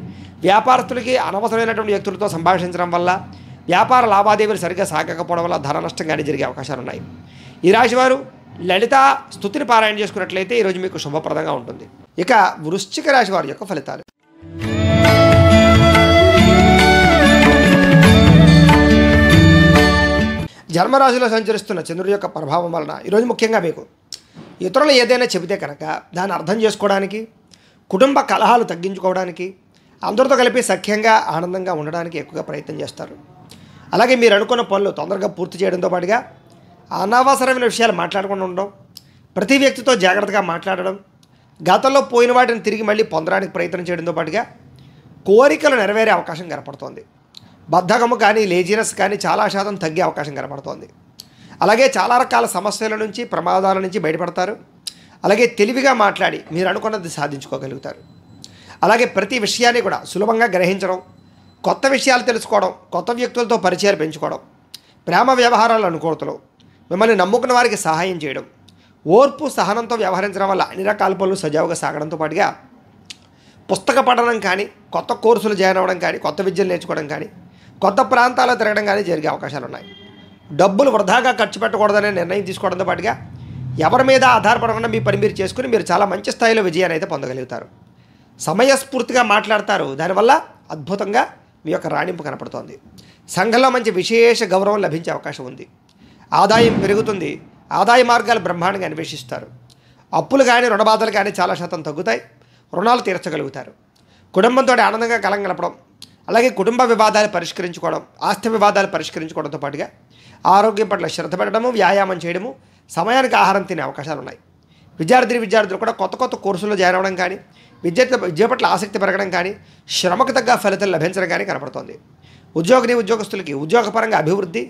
A: వ్యాపారస్తులకి అనవసరమైనటువంటి వ్యక్తులతో సంభాషించడం వల్ల, వ్యాపార లావాదేవీలు సరిగ్గా సాగకపోవడం వల్ల ధన నష్టం కానీ జరిగే అవకాశాలు ఉన్నాయి. ఈ రాశివారు లలిత స్తుతిని పారాయణ చేసుకున్నట్లయితే ఈరోజు మీకు శుభప్రదంగా ఉంటుంది. ఇక వృశ్చిక రాశి వారి యొక్క ఫలితాలు. జన్మరాశిలో సంచరిస్తున్న చంద్రుడి యొక్క ప్రభావం వలన ఈరోజు ముఖ్యంగా మీకు ఇతరులు ఏదైనా చెబితే కనుక దాన్ని అర్థం చేసుకోవడానికి, కుటుంబ కలహాలు తగ్గించుకోవడానికి, అందరితో కలిపి సఖ్యంగా ఆనందంగా ఉండడానికి ఎక్కువగా ప్రయత్నం చేస్తారు. అలాగే మీరు అనుకున్న పనులు తొందరగా పూర్తి చేయడంతో పాటుగా అనవసరమైన విషయాలు మాట్లాడకుండా ఉండడం, ప్రతి వ్యక్తితో జాగ్రత్తగా మాట్లాడడం, గతంలో పోయిన వాటిని తిరిగి మళ్ళీ పొందడానికి ప్రయత్నం చేయడంతో పాటుగా కోరికలు నెరవేరే అవకాశం కనపడుతోంది. బద్ధకము కానీ, లేజినెస్ కానీ చాలా శాతం తగ్గే అవకాశం కనపడుతోంది. అలాగే చాలా రకాల సమస్యల నుంచి, ప్రమాదాల నుంచి బయటపడతారు. అలాగే తెలివిగా మాట్లాడి మీరు అనుకున్నది సాధించుకోగలుగుతారు. అలాగే ప్రతి విషయాన్ని కూడా సులభంగా గ్రహించడం, కొత్త విషయాలు తెలుసుకోవడం, కొత్త వ్యక్తులతో పరిచయాలు పెంచుకోవడం, ప్రేమ వ్యవహారాల అనుకూలతలు, మిమ్మల్ని నమ్ముకున్న వారికి సహాయం చేయడం, ఓర్పు సహనంతో వ్యవహరించడం వల్ల అన్ని రకాల పనులు సజావుగా సాగడంతో పాటుగా పుస్తక పఠనం కానీ, కొత్త కోర్సులు జాయిన్ అవ్వడం కానీ, కొత్త విద్యలు నేర్చుకోవడం కానీ, కొత్త ప్రాంతాల్లో తిరగడం కానీ జరిగే అవకాశాలు ఉన్నాయి. డబ్బులు వృధాగా ఖర్చు పెట్టకూడదనే నిర్ణయం తీసుకోవడంతో పాటుగా ఎవరి మీద ఆధారపడకుండా మీ పని మీరు చేసుకుని మీరు చాలా మంచి స్థాయిలో విజయాన్ని అయితే పొందగలుగుతారు. సమయస్ఫూర్తిగా మాట్లాడతారు. దానివల్ల అద్భుతంగా మీ యొక్క రాణింపు కనపడుతోంది. సంఘంలో మంచి విశేష గౌరవం లభించే అవకాశం ఉంది. ఆదాయం పెరుగుతుంది. ఆదాయ మార్గాలు బ్రహ్మాండంగా అన్వేషిస్తారు. అప్పులు కానీ, రుణబాధలు కానీ చాలా శాతం తగ్గుతాయి. రుణాలు తీర్చగలుగుతారు. కుటుంబంతో ఆనందంగా కాలం గడపడం, అలాగే కుటుంబ వివాదాలు పరిష్కరించుకోవడం, ఆస్తి వివాదాలు పరిష్కరించుకోవడంతో పాటుగా ఆరోగ్యం పట్ల శ్రద్ధ పెట్టడము, వ్యాయామం చేయడము, సమయానికి ఆహారం తినే అవకాశాలు ఉన్నాయి. విద్యార్థులు కూడా కొత్త కొత్త కోర్సుల్లో జాయిన్ అవ్వడం కానీ, విద్య పట్ల ఆసక్తి పెరగడం కానీ, శ్రమకు తగ్గ ఫలితాలు లభించడం కానీ కనపడుతోంది. ఉద్యోగస్తులకి ఉద్యోగపరంగా అభివృద్ధి,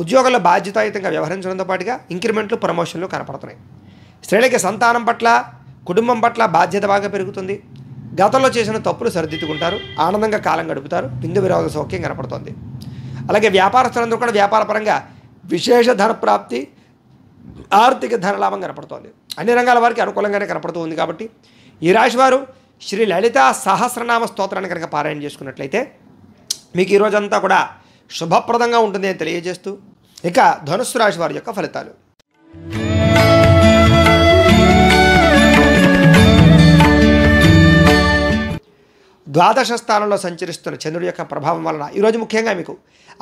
A: ఉద్యోగంలో బాధ్యతాయుతంగా వ్యవహరించడంతో పాటుగా ఇంక్రిమెంట్లు, ప్రమోషన్లు కనపడుతున్నాయి. స్త్రీలకి సంతానం పట్ల, కుటుంబం పట్ల బాధ్యత బాగా పెరుగుతుంది. గతంలో చేసిన తప్పులు సరిదిద్దుకుంటారు. ఆనందంగా కాలం గడుపుతారు. బిందు విరోధ సౌఖ్యం కనపడుతోంది. అలాగే వ్యాపారస్తులందరూ కూడా వ్యాపారపరంగా విశేష ధన ప్రాప్తి, ఆర్థిక ధనలాభం కనపడుతోంది. అన్ని రంగాల వారికి అనుకూలంగానే కనపడుతూ ఉంది. కాబట్టి ఈ రాశివారు శ్రీ లలిత సహస్రనామ స్తోత్రాన్ని కనుక పారాయణ చేసుకున్నట్లయితే మీకు ఈ రోజంతా కూడా శుభప్రదంగా ఉంటుంది అని తెలియజేస్తూ, ఇక ధనుస్సు రాశి వారి యొక్క ఫలితాలు. ద్వాదశ స్థానంలో సంచరిస్తున్న చంద్రుడి యొక్క ప్రభావం వలన ఈరోజు ముఖ్యంగా మీకు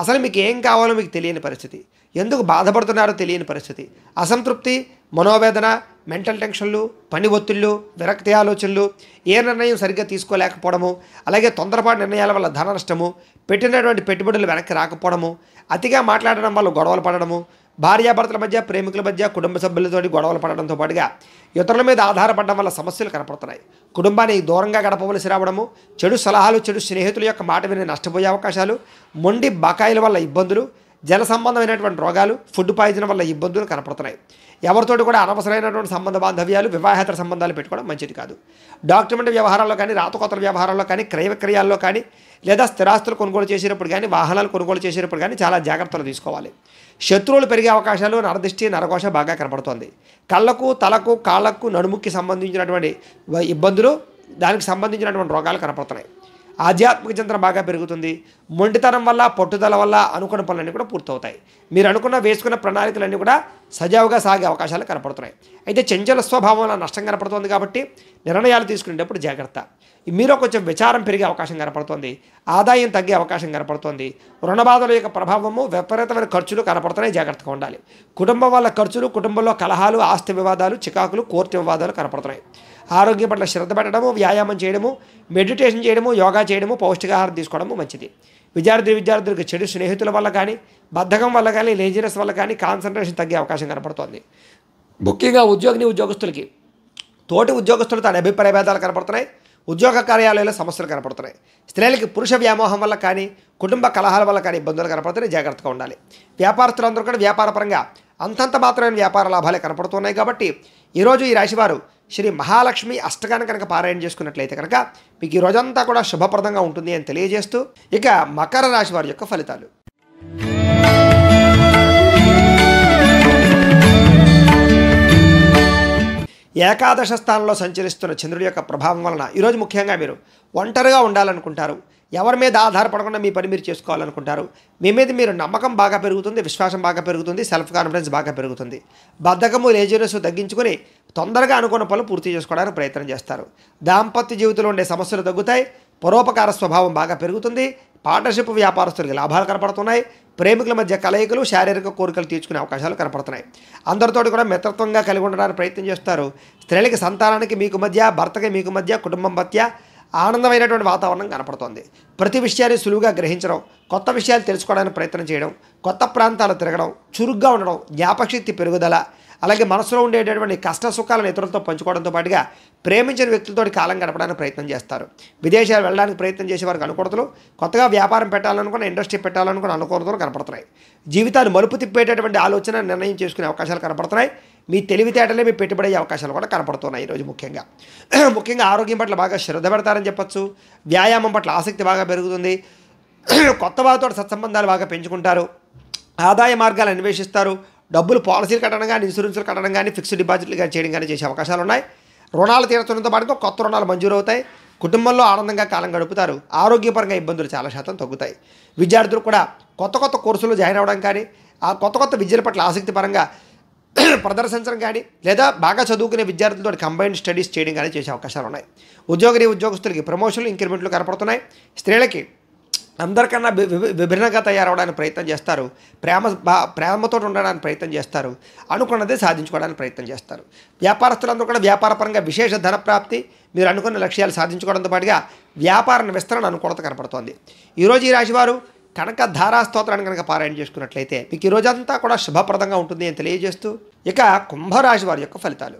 A: అసలు మీకు ఏం కావాలో మీకు తెలియని పరిస్థితి, ఎందుకు బాధపడుతున్నారో తెలియని పరిస్థితి, అసంతృప్తి, మనోవేదన, మెంటల్ టెన్షన్లు, పని ఒత్తిళ్ళు, విరక్తి ఆలోచనలు, ఏ నిర్ణయం సరిగ్గా తీసుకోలేకపోవడము, అలాగే తొందరపాటు నిర్ణయాల వల్ల ధన నష్టము, పెట్టినటువంటి పెట్టుబడులు వెనక్కి రాకపోవడము, అతిగా మాట్లాడడం వల్ల గొడవలు పడడము, భార్యాభర్తల మధ్య, ప్రేమికుల మధ్య, కుటుంబ సభ్యులతోటి గొడవలు పడడంతో పాటుగా ఇతరుల మీద ఆధారపడడం వల్ల సమస్యలు కనపడుతున్నాయి. కుటుంబానికి దూరంగా గడపవలసి రావడము, చెడు సలహాలు, చెడు స్నేహితుల యొక్క మాట విని నష్టపోయే అవకాశాలు, మొండి బకాయిల వల్ల ఇబ్బందులు, జల సంబంధమైనటువంటి రోగాలు, ఫుడ్ పాయిజన్ వల్ల ఇబ్బందులు కనపడుతున్నాయి. ఎవరితోటి కూడా అనవసరమైనటువంటి సంబంధ బాంధవ్యాలు, వివాహేతర సంబంధాలు పెట్టుకోవడం మంచిది కాదు. డాక్యుమెంట్ వ్యవహారాల్లో కానీ, రాతకోతల వ్యవహారాల్లో కానీ, క్రయ విక్రయాల్లో కానీ, లేదా స్థిరాస్తులు కొనుగోలు చేసేటప్పుడు కానీ, వాహనాలు కొనుగోలు చేసేటప్పుడు కానీ చాలా జాగ్రత్తలు తీసుకోవాలి. శత్రువులు పెరిగే అవకాశాలు, నరదృష్టి, నరకోశ బాగా కనపడుతోంది. కళ్ళకు, తలకు, కాళ్ళకు, నడుముకి సంబంధించినటువంటి ఇబ్బందులు, దానికి సంబంధించినటువంటి రోగాలు కనపడుతున్నాయి. ఆధ్యాత్మిక చింతన బాగా పెరుగుతుంది. మొండితనం వల్ల, పట్టుదల వల్ల అనుకున్న పనులన్నీ కూడా పూర్తవుతాయి. మీరు వేసుకున్న ప్రణాళికలన్నీ కూడా సజావుగా సాగే అవకాశాలు కనపడుతున్నాయి. అయితే చంచల స్వభావం వల్ల నష్టం కనపడుతుంది కాబట్టి నిర్ణయాలు తీసుకునేటప్పుడు జాగ్రత్త. మీలో కొంచెం విచారం పెరిగే అవకాశం కనపడుతుంది. ఆదాయం తగ్గే అవకాశం కనపడుతుంది. రుణబాధల యొక్క ప్రభావము, విపరీతమైన ఖర్చులు కనపడుతున్నాయి. జాగ్రత్తగా ఉండాలి. కుటుంబం వల్ల ఖర్చులు, కుటుంబంలో కలహాలు, ఆస్తి వివాదాలు, చికాకులు, కోర్టు వివాదాలు కనపడుతున్నాయి. ఆరోగ్యం పట్ల శ్రద్ధ పెట్టడము, వ్యాయామం చేయడము, మెడిటేషన్ చేయడము, యోగా చేయడము, పౌష్టికాహారం తీసుకోవడము మంచిది. విద్యార్థులకు చెడు స్నేహితుల వల్ల కానీ, బద్ధకం వల్ల కానీ, లేజినెస్ వల్ల కానీ కాన్సన్ట్రేషన్ తగ్గే అవకాశం కనపడుతోంది. ముఖ్యంగా ఉద్యోగస్తులకి తోటి ఉద్యోగస్తులతో అభిప్రాయ భేదాలు కనపడుతున్నాయి. ఉద్యోగ కార్యాలయాల్లో సమస్యలు కనపడుతున్నాయి. స్త్రీలకి పురుష వ్యామోహం వల్ల కానీ, కుటుంబ కలహాల వల్ల కానీ ఇబ్బందులు కనపడుతున్నాయి. జాగ్రత్తగా ఉండాలి. వ్యాపారస్తులందరూ కూడా వ్యాపారపరంగా అంతంత మాత్రమైన వ్యాపార లాభాలే కనపడుతున్నాయి. కాబట్టి ఈరోజు ఈ రాశివారు శ్రీ మహాలక్ష్మి అష్టకాన్ని కనుక పారాయణ చేసుకున్నట్లయితే కనుక మీకు ఈ రోజంతా కూడా శుభప్రదంగా ఉంటుంది అని తెలియజేస్తూ, ఇక మకర రాశి వారి యొక్క ఫలితాలు. ఏకాదశ స్థానంలో సంచరిస్తున్న చంద్రుడి యొక్క ప్రభావం వలన ఈరోజు ముఖ్యంగా మీరు ఒంటరిగా ఉండాలనుకుంటారు. ఎవరి మీద ఆధారపడకుండా మీ పని మీరు చేసుకోవాలనుకుంటారు. మీ మీద మీరు నమ్మకం బాగా పెరుగుతుంది, విశ్వాసం బాగా పెరుగుతుంది, సెల్ఫ్ కాన్ఫిడెన్స్ బాగా పెరుగుతుంది. బద్ధకము లేజినెస్ తగ్గించుకొని తొందరగా అనుకున్న పనులు పూర్తి చేసుకోవడానికి ప్రయత్నం చేస్తారు. దాంపత్య జీవితంలో ఉండే సమస్యలు తగ్గుతాయి. పరోపకార స్వభావం బాగా పెరుగుతుంది. పార్ట్నర్షిప్ వ్యాపారస్తులకి లాభాలు కనపడుతున్నాయి. ప్రేమికుల మధ్య కలయికలు, శారీరక కోరికలు తీర్చుకునే అవకాశాలు కనపడుతున్నాయి. అందరితోటి కూడా మిత్రత్వంగా కలిగి ఉండడానికి ప్రయత్నం చేస్తారు. స్త్రీలకి సంతానానికి మీకు మధ్య, భర్తకి మీకు మధ్య, కుటుంబం మధ్య ఆనందమైనటువంటి వాతావరణం కనపడుతోంది. ప్రతి విషయాన్ని సులువుగా గ్రహించడం, కొత్త విషయాలు తెలుసుకోవడానికి ప్రయత్నం చేయడం, కొత్త ప్రాంతాలు తిరగడం, చురుగ్గా ఉండడం, జ్ఞాపకశక్తి పెరుగుదల, అలాగే మనసులో ఉండేటటువంటి కష్ట సుఖాలను ఇతరులతో పంచుకోవడంతో పాటుగా ప్రేమించిన వ్యక్తులతో కాలం గడపడానికి ప్రయత్నం చేస్తారు. విదేశాలు వెళ్ళడానికి ప్రయత్నం చేసే వారికి అనుకూలతలు, కొత్తగా వ్యాపారం పెట్టాలనుకున్న, ఇండస్ట్రీ పెట్టాలనుకున్న అనుకూలతలు కనపడుతున్నాయి. జీవితాన్ని మలుపు తిప్పేటటువంటి ఆలోచన, నిర్ణయం చేసుకునే అవకాశాలు కనపడుతున్నాయి. మీ తెలివితేటలే మీ పెట్టుబడి అయ్యే అవకాశాలు కూడా కనపడుతున్నాయి. ఈరోజు ముఖ్యంగా ఆరోగ్యం పట్ల బాగా శ్రద్ధ పెడతారని చెప్పచ్చు. వ్యాయామం పట్ల ఆసక్తి బాగా పెరుగుతుంది. కొత్త వారితో సత్సంబంధాలు బాగా పెంచుకుంటారు. ఆదాయ మార్గాలు అన్వేషిస్తారు. డబ్బులు పాలసీలు కట్టడం కానీ, ఇన్సూరెన్సులు కట్టడం కానీ, ఫిక్స్డ్ డిపాజిట్లు కానీ చేయడం కానీ చేసే అవకాశాలు ఉన్నాయి. రుణాలు తీర్చడంతో పాటుగా కొత్త రుణాలు మంజూరు అవుతాయి. కుటుంబంలో ఆనందంగా కాలం గడుపుతారు. ఆరోగ్యపరంగా ఇబ్బందులు చాలా శాతం తగ్గుతాయి. విద్యార్థులు కూడా కొత్త కోర్సులు జాయిన్ అవ్వడం కానీ, ఆ కొత్త విద్యల పట్ల ఆసక్తి పరంగా ప్రదర్శించడం కానీ, లేదా బాగా చదువుకునే విద్యార్థులతో కంబైన్డ్ స్టడీస్ చేయడం కానీ చేసే అవకాశాలు ఉన్నాయి. ఉద్యోగస్తులకి ప్రమోషన్లు, ఇంక్రిమెంట్లు కనపడుతున్నాయి. స్త్రీలకి అందరికన్నా విభిన్నంగా తయారవడానికి ప్రయత్నం చేస్తారు. ప్రేమతో ఉండడానికి ప్రయత్నం చేస్తారు. అనుకున్నదే సాధించుకోవడానికి ప్రయత్నం చేస్తారు. వ్యాపారస్తులందరూ కూడా వ్యాపారపరంగా విశేష ధన ప్రాప్తి, మీరు అనుకున్న లక్ష్యాలు సాధించుకోవడంతో పాటుగా వ్యాపార విస్తరణ అనుకూలత కనపడుతోంది. ఈరోజు ఈ రాశివారు కనుక ధారా స్తోత్రాన్ని కనుక పారాయణ చేసుకున్నట్లయితే మీకు ఈ రోజంతా కూడా శుభప్రదంగా ఉంటుంది అని తెలియజేస్తూ, ఇక కుంభరాశి వారి యొక్క ఫలితాలు.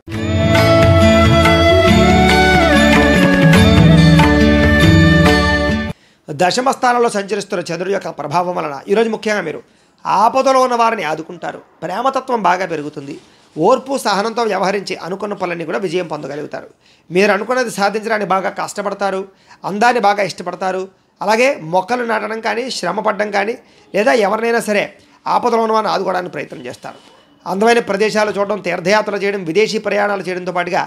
A: దశమ స్థానంలో సంచరిస్తున్న చంద్రుడి యొక్క ప్రభావం వలన ఈరోజు ముఖ్యంగా మీరు ఆపదలో ఉన్న వారిని ఆదుకుంటారు. ప్రేమతత్వం బాగా పెరుగుతుంది. ఓర్పు సహనంతో వ్యవహరించి అనుకున్న పనులన్నీ కూడా విజయం పొందగలుగుతారు. మీరు అనుకున్నది సాధించడానికి బాగా కష్టపడతారు. అందాన్ని బాగా ఇష్టపడతారు. అలాగే మొక్కలు నాటడం కానీ, శ్రమ పడడం కానీ, లేదా ఎవరినైనా సరే ఆపదలో ఉన్న వారిని ఆదుకోవడానికి ప్రయత్నం చేస్తారు. అందమైన ప్రదేశాలు చూడడం, తీర్థయాత్రలు చేయడం, విదేశీ ప్రయాణాలు చేయడంతో పాటుగా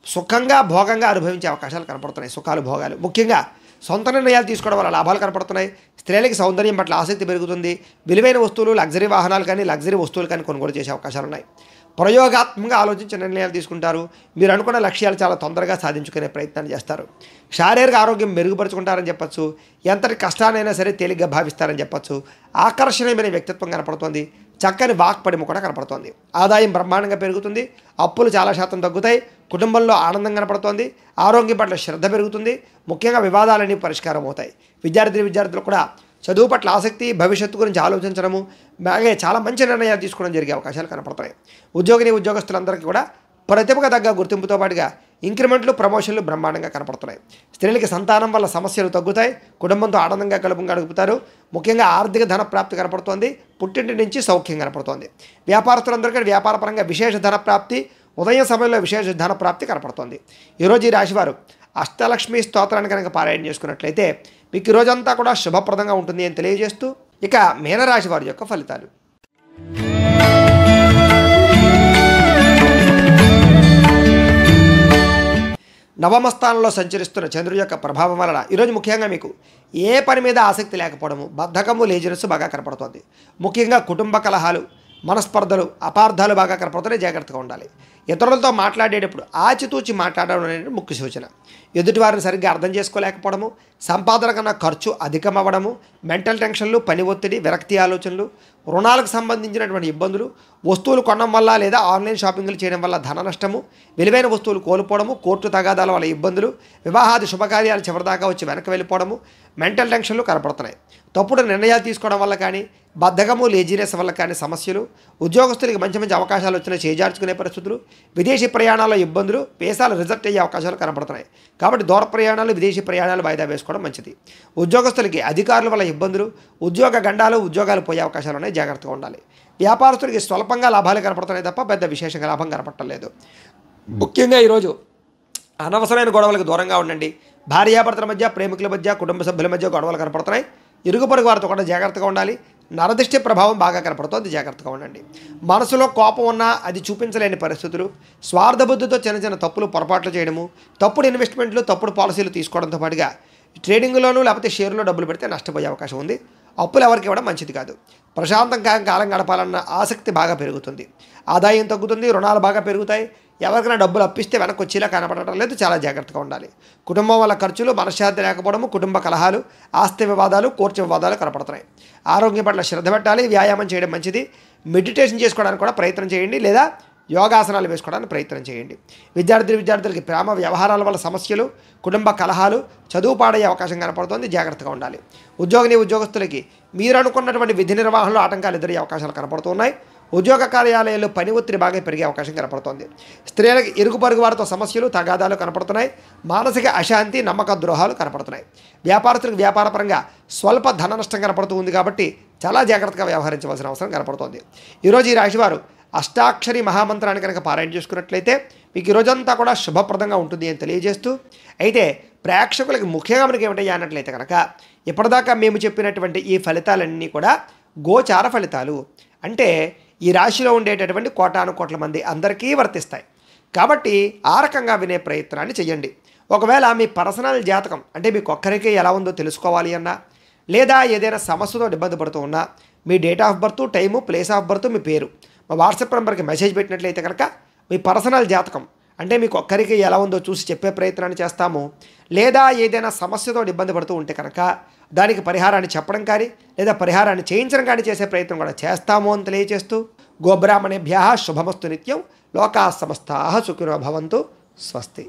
A: సుఖంగా భోగంగా అనుభవించే అవకాశాలు కనపడుతున్నాయి. సుఖాలు భోగాలు ముఖ్యంగా సొంత నిర్ణయాలు తీసుకోవడం వల్ల లాభాలు కనపడుతున్నాయి. స్త్రీలకి సౌందర్యం పట్ల ఆసక్తి పెరుగుతుంది. విలువైన వస్తువులు, లగ్జరీ వాహనాలు కానీ, లగ్జరీ వస్తువులు కానీ కొనుగోలు చేసే అవకాశాలు ఉన్నాయి. ప్రయోగాత్మకంగా ఆలోచించి నిర్ణయాలు తీసుకుంటారు. మీరు అనుకున్న లక్ష్యాలు చాలా తొందరగా సాధించుకునే ప్రయత్నాన్ని చేస్తారు. శారీరక ఆరోగ్యం మెరుగుపరుచుకుంటారని చెప్పచ్చు. ఎంతటి కష్టానైనా సరే తేలిగ్గా భావిస్తారని చెప్పచ్చు. ఆకర్షణీయమైన వ్యక్తిత్వం కనపడుతోంది. చక్కని వాక్పడిమ కూడా కనపడుతోంది. ఆదాయం బ్రహ్మాండంగా పెరుగుతుంది. అప్పులు చాలా శాతం తగ్గుతాయి. కుటుంబంలో ఆనందం కనపడుతోంది. ఆరోగ్యం పట్ల శ్రద్ధ పెరుగుతుంది. ముఖ్యంగా వివాదాలన్నీ పరిష్కారం అవుతాయి. విద్యార్థులు కూడా చదువు పట్ల ఆసక్తి, భవిష్యత్తు గురించి ఆలోచించడము, అలాగే చాలా మంచి నిర్ణయాలు తీసుకోవడం జరిగే అవకాశాలు కనపడతాయి. ఉద్యోగస్తులందరికీ కూడా ప్రతిభకు తగ్గ గుర్తింపుతో పాటుగా ఇంక్రిమెంట్లు, ప్రమోషన్లు బ్రహ్మాండంగా కనపడుతున్నాయి. స్త్రీలకి సంతానం వల్ల సమస్యలు తగ్గుతాయి. కుటుంబంతో ఆనందంగా గడుపుతారు. ముఖ్యంగా ఆర్థిక ధన ప్రాప్తి కనపడుతోంది. పుట్టింటి నుంచి సౌఖ్యం కనపడుతోంది. వ్యాపారస్తులందరికీ వ్యాపారపరంగా విశేష ధన ప్రాప్తి, ఉదయం సమయంలో విశేష ధన ప్రాప్తి కనపడుతోంది. ఈరోజు ఈ రాశివారు అష్టలక్ష్మి స్తోత్రాన్ని కనుక పారాయణ చేసుకున్నట్లయితే మీకు ఈ రోజంతా కూడా శుభప్రదంగా ఉంటుంది అని తెలియజేస్తూ, ఇక మీనరాశి వారి యొక్క ఫలితాలు. నవమ స్థానంలో సంచరిస్తున్న చంద్రుడి యొక్క ప్రభావం వలన ఈరోజు ముఖ్యంగా మీకు ఏ పని మీద ఆసక్తి లేకపోవడము, బద్ధకము, లేజినెస్ బాగా కనపడుతుంది. ముఖ్యంగా కుటుంబ కలహాలు, మనస్పర్ధలు, అపార్థాలు బాగా కనపడుతున్నాయి. జాగ్రత్తగా ఉండాలి. ఇతరులతో మాట్లాడేటప్పుడు ఆచితూచి మాట్లాడడం అనేది ముఖ్య సూచన. ఎదుటివారిని సరిగ్గా అర్థం చేసుకోలేకపోవడము, సంపాదన కన్నా ఖర్చు అధికమవ్వడము, మెంటల్ టెన్షన్లు, పని ఒత్తిడి, విరక్తి ఆలోచనలు, రుణాలకు సంబంధించినటువంటి ఇబ్బందులు, వస్తువులు కొనడం వల్ల లేదా ఆన్లైన్ షాపింగ్లు చేయడం వల్ల ధన నష్టము, విలువైన వస్తువులు కోల్పోవడము, కోర్టు తగాదాల వల్ల ఇబ్బందులు, వివాహాది శుభకార్యాలు చివరిదాకా వచ్చి వెనక్కి వెళ్ళిపోవడము, మెంటల్ టెన్షన్లు కనపడుతున్నాయి. తప్పుడు నిర్ణయాలు తీసుకోవడం వల్ల కానీ, బద్ధకము, లేజినెస్ వల్ల కానీ సమస్యలు, ఉద్యోగస్తులకి మంచి అవకాశాలు వచ్చినా చేజార్చుకునే పరిస్థితులు, విదేశీ ప్రయాణాల్లో ఇబ్బందులు, వీసాలు రిజెక్ట్ అయ్యే అవకాశాలు కనపడుతున్నాయి. కాబట్టి దూర ప్రయాణాలు, విదేశీ ప్రయాణాలు వాయిదా వేసుకోవడం మంచిది. ఉద్యోగస్తులకి అధికారుల వల్ల ఇబ్బందులు, ఉద్యోగ గండాలు, ఉద్యోగాలు పోయే అవకాశాలు ఉన్నాయి. జాగ్రత్తగా ఉండాలి. వ్యాపారస్తులకి స్వల్పంగా లాభాలు కనపడుతున్నాయి తప్ప పెద్ద విశేషంగా లాభం కనపడటం లేదు. ముఖ్యంగా ఈరోజు అనవసరమైన గొడవలకు దూరంగా ఉండండి. భార్యాభర్తల మధ్య, ప్రేమికుల మధ్య, కుటుంబ సభ్యుల మధ్య గొడవలు కనపడుతున్నాయి. ఇరుగు పొరుగు వారితో కూడా జాగ్రత్తగా ఉండాలి. నరదిష్టి ప్రభావం బాగా కనపడుతోంది, జాగ్రత్తగా ఉండండి. మనసులో కోపం ఉన్నా అది చూపించలేని పరిస్థితులు, స్వార్థబుద్ధితో చిన్న చిన్న తప్పులు పొరపాట్లు చేయడము, తప్పుడు ఇన్వెస్ట్మెంట్లు, తప్పుడు పాలసీలు తీసుకోవడంతో పాటుగా ట్రేడింగ్లోనూ లేకపోతే షేర్లో డబ్బులు పెడితే నష్టపోయే అవకాశం ఉంది. అప్పులు ఎవరికి ఇవ్వడం మంచిది కాదు. ప్రశాంతంగా కాలం గడపాలన్న ఆసక్తి బాగా పెరుగుతుంది, ఆదాయం తగ్గుతుంది, రుణాలు బాగా పెరుగుతాయి. ఎవరికైనా డబ్బులు అప్పిస్తే వెనక్కి వచ్చేలా కనపడటం లేదు, చాలా జాగ్రత్తగా ఉండాలి. కుటుంబం వల్ల ఖర్చులు, మనశ్శాంతి లేకపోవడము, కుటుంబ కలహాలు, ఆస్తి వివాదాలు, కోర్టు వివాదాలు కనపడుతున్నాయి. ఆరోగ్యం పట్ల శ్రద్ధ పెట్టాలి, వ్యాయామం చేయడం మంచిది. మెడిటేషన్ చేసుకోవడానికి కూడా ప్రయత్నం చేయండి, లేదా యోగాసనాలు వేసుకోవడానికి ప్రయత్నం చేయండి. విద్యార్థులకి ప్రేమ వ్యవహారాల వల్ల సమస్యలు, కుటుంబ కలహాలు, చదువు పాడయ్యే అవకాశం కనపడుతోంది, జాగ్రత్తగా ఉండాలి. ఉద్యోగస్తులకి మీరు అనుకున్నటువంటి విధి నిర్వహణలో ఆటంకాలు ఎదురయ్యే అవకాశాలు కనపడుతున్నాయి. ఉద్యోగ కార్యాలయాల్లో పని ఒత్తిడి బాగా పెరిగే అవకాశం కనపడుతోంది. స్త్రీలకు ఇరుగు పొరుగు వారితో సమస్యలు, తగాదాలు కనపడుతున్నాయి. మానసిక అశాంతి, నమ్మక ద్రోహాలు కనపడుతున్నాయి. వ్యాపారస్తులకు వ్యాపారపరంగా స్వల్ప ధన నష్టం కనపడుతూ ఉంది కాబట్టి చాలా జాగ్రత్తగా వ్యవహరించవలసిన అవసరం కనపడుతోంది. ఈరోజు ఈ రాశివారు అష్టాక్షరి మహామంత్రాన్ని కనుక పారాయణ చేసుకున్నట్లయితే మీకు ఈ రోజంతా కూడా శుభప్రదంగా ఉంటుంది అని తెలియజేస్తూ, అయితే ప్రేక్షకులకి ముఖ్యంగా మనకి ఏమిటయ్యా అన్నట్లయితే కనుక ఇప్పటిదాకా మేము చెప్పినటువంటి ఈ ఫలితాలన్నీ కూడా గోచార ఫలితాలు, అంటే ఈ రాశిలో ఉండేటటువంటి కోటాను కోట్ల మంది అందరికీ వర్తిస్తాయి. కాబట్టి ఆ రకంగా వినే ప్రయత్నాన్ని చేయండి. ఒకవేళ మీ పర్సనల్ జాతకం అంటే మీకు ఒక్కరికే ఎలా ఉందో తెలుసుకోవాలి అన్నా, లేదా ఏదైనా సమస్యతో ఇబ్బంది పడుతూ ఉన్నా, మీ date of birth, time, place of birth, మీ పేరు మా వాట్సాప్ నెంబర్కి మెసేజ్ పెట్టినట్లయితే కనుక మీ పర్సనల్ జాతకం అంటే మీకు ఒక్కరికి ఎలా ఉందో చూసి చెప్పే ప్రయత్నాన్ని చేస్తాము. లేదా ఏదైనా సమస్యతో ఇబ్బంది పడుతూ ఉంటే కనుక దానికి పరిహారాన్ని చెప్పడం కానీ లేదా పరిహారాన్ని చేయించడం కానీ చేసే ప్రయత్నం కూడా చేస్తాము అని తెలియజేస్తూ, గోబ్రాహ్మణేభ్యః శుభమస్తు నిత్యం, లోకాః సమస్తాః సుఖినో భవంతు, స్వస్తి.